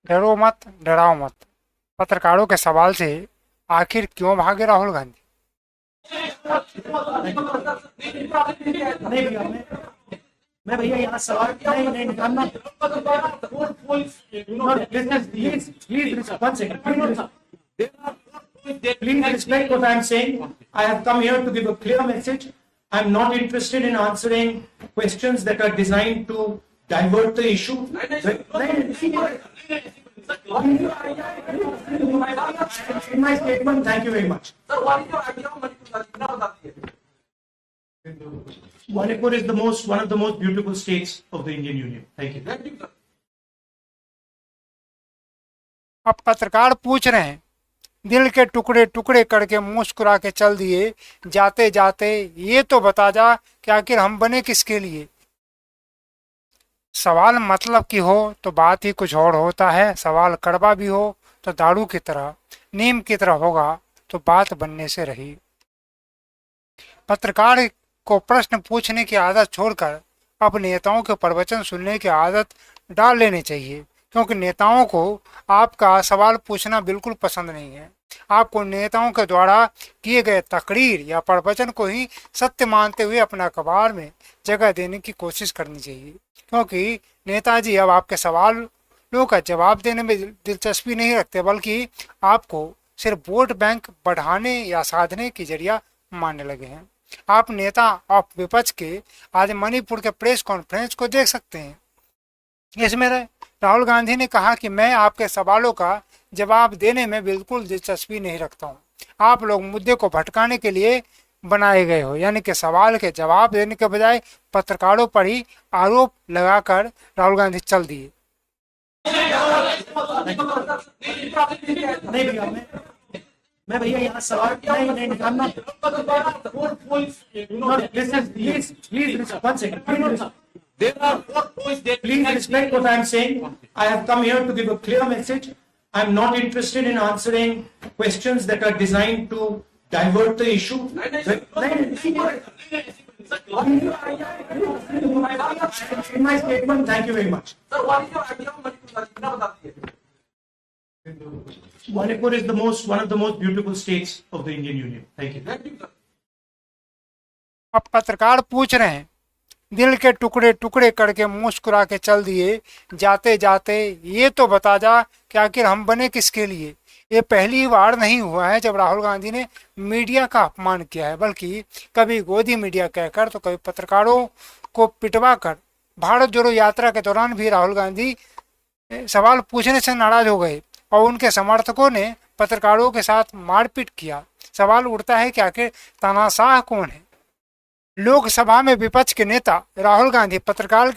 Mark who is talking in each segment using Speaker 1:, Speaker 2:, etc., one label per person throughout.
Speaker 1: डरो मत, डराओ मत। पत्रकारों के सवाल से आखिर क्यों भागे राहुल गांधी?
Speaker 2: नहीं भैया, मैं भैया यहाँ सवाल नहीं नहीं निकालना। Please please one second, please respect what I'm saying. I have come here to give a clear message. I'm not interested in answering questions that are designed to divert the issue. In my statement, thank you very much.
Speaker 3: Sir, what is your idea of Manipur? कितना बताती है?
Speaker 2: Manipur is one of the most beautiful states of the Indian Union. Thank you.
Speaker 3: Thank you, sir.
Speaker 1: अब पत्रकार पूछ रहे हैं, दिल के टुकड़े टुकड़े करके मुस्कुरा के चल दिए, जाते जाते ये तो बता जा कि आखिर हम बने किसके लिए। सवाल मतलब की हो तो बात ही कुछ और होता है, सवाल कड़वा भी हो तो दारू की तरह, नीम की तरह होगा तो बात बनने से रही। पत्रकार को प्रश्न पूछने की आदत छोड़कर अब नेताओं के प्रवचन सुनने की आदत डाल लेनी चाहिए, क्योंकि नेताओं को आपका सवाल पूछना बिल्कुल पसंद नहीं है। आपको नेताओं के द्वारा किए गए तकरीर या प्रवचन को ही सत्य मानते हुए अपने अखबार में जगह देने की कोशिश करनी चाहिए, क्योंकि नेताजी अब आपके सवालों का जवाब देने में दिलचस्पी नहीं रखते, बल्कि आपको सिर्फ वोट बैंक बढ़ाने या साधने की जरिया मानने लगे हैं। आप नेता ऑफ विपक्ष के आज मणिपुर के प्रेस कॉन्फ्रेंस को देख सकते हैं। इसमें राहुल गांधी ने कहा कि मैं आपके सवालों का जवाब देने में बिल्कुल दिलचस्पी नहीं रखता हूं। आप लोग मुद्दे को भटकाने के लिए बनाए गए हो, यानी कि सवाल के जवाब देने के बजाय पत्रकारों पर ही आरोप लगाकर राहुल गांधी चल दिए।
Speaker 2: नहीं भैया, मैं भैया यहाँ सवाल नहीं निकालना। Please one second,
Speaker 3: There are 4 points that
Speaker 2: please respect what I'm saying. I have come here to give a clear message. I'm not interested in answering questions that are designed to divert the issue. In my statement, thank you very much.
Speaker 3: Sir, what is your idea of Manipur? कितना बताती है?
Speaker 2: Manipur is one of the most beautiful states of the Indian Union. Thank you.
Speaker 3: Thank you, sir.
Speaker 1: अब पत्रकार पूछ रहे हैं, दिल के टुकड़े टुकड़े करके मुस्कुरा के चल दिए, जाते जाते ये तो बता जा कि आखिर हम बने किसके लिए। ये पहली बार नहीं हुआ है जब राहुल गांधी ने मीडिया का अपमान किया है, बल्कि कभी गोदी मीडिया कहकर तो कभी पत्रकारों को पिटवा कर। भारत जोड़ो यात्रा के दौरान भी राहुल गांधी सवाल पूछने से नाराज हो गए और उनके समर्थकों ने पत्रकारों के साथ मारपीट किया। सवाल उठता है कि आखिर तानाशाह कौन है। लोकसभा में विपक्ष के नेता राहुल गांधी पत्रकार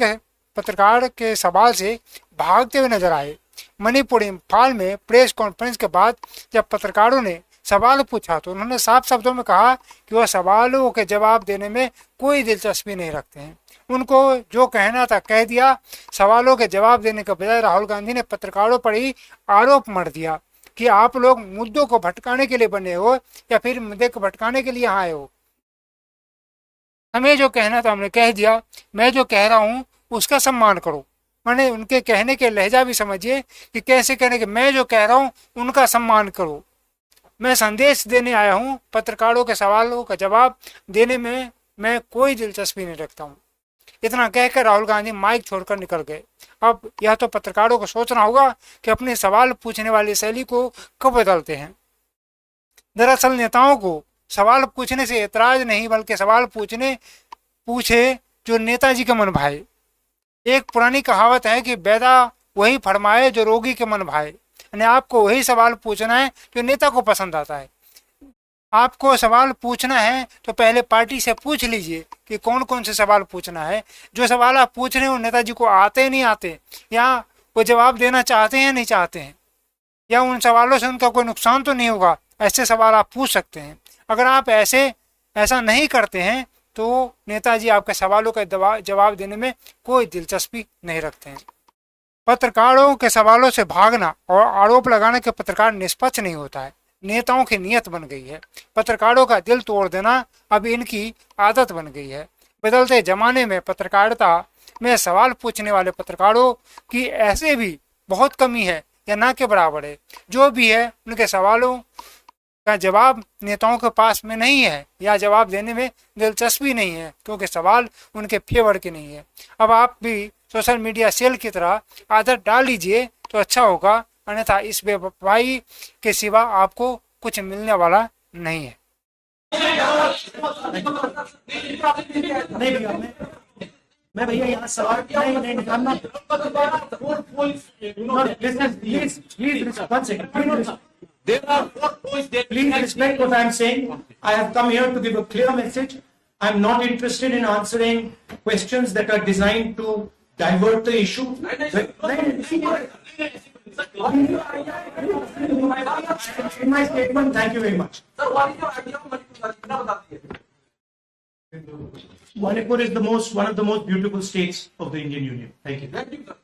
Speaker 1: के सवाल से भागते हुए नजर आए। मणिपुर इम्फाल में प्रेस कॉन्फ्रेंस के बाद जब पत्रकारों ने सवाल पूछा तो उन्होंने साफ शब्दों में कहा कि वह सवालों के जवाब देने में कोई दिलचस्पी नहीं रखते हैं। उनको जो कहना था कह दिया। सवालों के जवाब देने के बजाय राहुल गांधी ने पत्रकारों पर ही आरोप मढ़ दिया कि आप लोग मुद्दों को भटकाने के लिए बने हो या फिर मुद्दे को भटकाने के लिए यहाँ आए हो। हमें जो कहना था हमने कह दिया, मैं जो कह रहा हूँ उसका सम्मान करो। मैंने उनके कहने के लहजा भी समझिए कि कैसे कहने के, मैं जो कह रहा हूँ उनका सम्मान करो। मैं संदेश देने आया हूँ, पत्रकारों के सवालों का जवाब देने में मैं कोई दिलचस्पी नहीं रखता हूँ। इतना कहकर राहुल गांधी माइक छोड़कर निकल गए। अब यह तो पत्रकारों को सोचना होगा कि अपने सवाल पूछने वाली शैली को कब बदलते हैं। दरअसल नेताओं को सवाल पूछने से एतराज नहीं, बल्कि सवाल पूछे जो नेताजी का मन भाए। एक पुरानी कहावत है कि बेदा वही फरमाए जो रोगी के मन भाए, यानी आपको वही सवाल पूछना है जो नेता को पसंद आता है। आपको सवाल पूछना है तो पहले पार्टी से पूछ लीजिए कि कौन कौन से सवाल पूछना है। जो सवाल आप पूछ रहे हो नेताजी को आते नहीं आते, या वो जवाब देना चाहते हैं नहीं चाहते हैं, या उन सवालों से उनका कोई नुकसान तो नहीं होगा, ऐसे सवाल आप पूछ सकते हैं। अगर आप ऐसा नहीं करते हैं तो नेताजी आपके सवालों का जवाब देने में कोई दिलचस्पी नहीं रखते हैं। पत्रकारों के सवालों से भागना और आरोप लगाने के पत्रकार निष्पक्ष नहीं होता है। नेताओं की नीयत बन गई है। पत्रकारों का दिल तोड़ देना अब इनकी आदत बन गई है। बदलते जमाने में पत्रकारिता में सवाल पूछने वाले पत्रकारों की ऐसे भी बहुत कमी है, या ना के बराबर है। जो भी है उनके सवालों का जवाब नेताओं के पास में नहीं है या जवाब देने में दिलचस्पी नहीं है, क्योंकि सवाल उनके फेवर के नहीं है। अब आप भी सोशल मीडिया सेल की तरह आदत डाल लीजिए तो अच्छा होगा, अन्यथा इस बेवफाई के सिवा आपको कुछ मिलने वाला नहीं है।
Speaker 2: नहीं भैया, मैं भैया यहाँ सवाल नहीं I'm not. No, listen, please, 1 second.
Speaker 3: There are 4 points that
Speaker 2: Please respect what I'm saying. I have come here to give a clear message. I'm not interested in answering questions that are designed to divert the issue. In my statement, thank you very much.
Speaker 3: Sir, what is your idea of Manipur? कितना बता दिए?
Speaker 2: Manipur is one of the most beautiful states of the Indian Union. Thank you.
Speaker 3: Thank you, sir.